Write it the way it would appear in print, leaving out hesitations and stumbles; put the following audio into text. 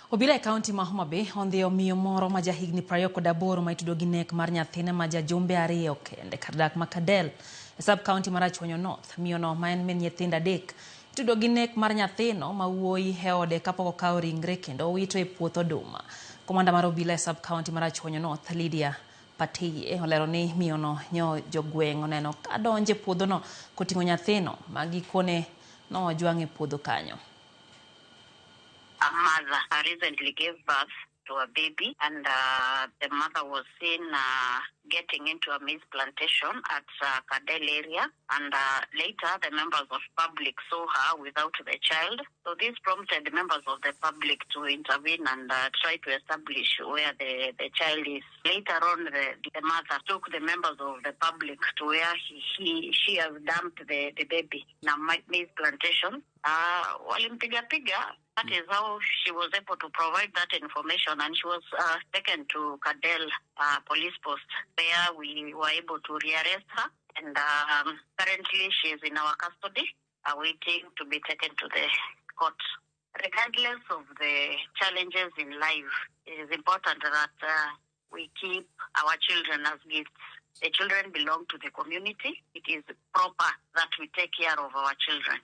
Obila e kaunti ma Homa Bay ondhiyo miyo moro ma jahigni 28 ma itudo gi nek mar nyathine ma jajumbe 2 kende kar dak ma Kadel e sub kaunti mar Achonyo North. Miyo no ma en min nyithindo 3 itudo gi nek mar nyathino ma wuoyi e ode kapok okawo ringre kendo wito e puoth oduma. Komanda mar obila e sub kaunti mar Achonyo North, Lydia Patiye, olero ni miyo no nyo jogweng' oneno ka donje puodho no koting'o nyathino ma gikone no ojwang' e puodho kanyo. A mother recently gave birth to a baby, and the mother was seen getting into a maize plantation at Kadel area, and later the members of public saw her without the child. So this prompted the members of the public to intervene and try to establish where the child is. Later on, the mother took the members of the public to where she has dumped the baby in a maize plantation. Walimpiga-piga. That is how she was able to provide that information, and she was taken to Kadel police post, where we were able to rearrest her, and currently she is in our custody, waiting to be taken to the court. Regardless of the challenges in life, it is important that we keep our children as gifts. The children belong to the community. It is proper that we take care of our children.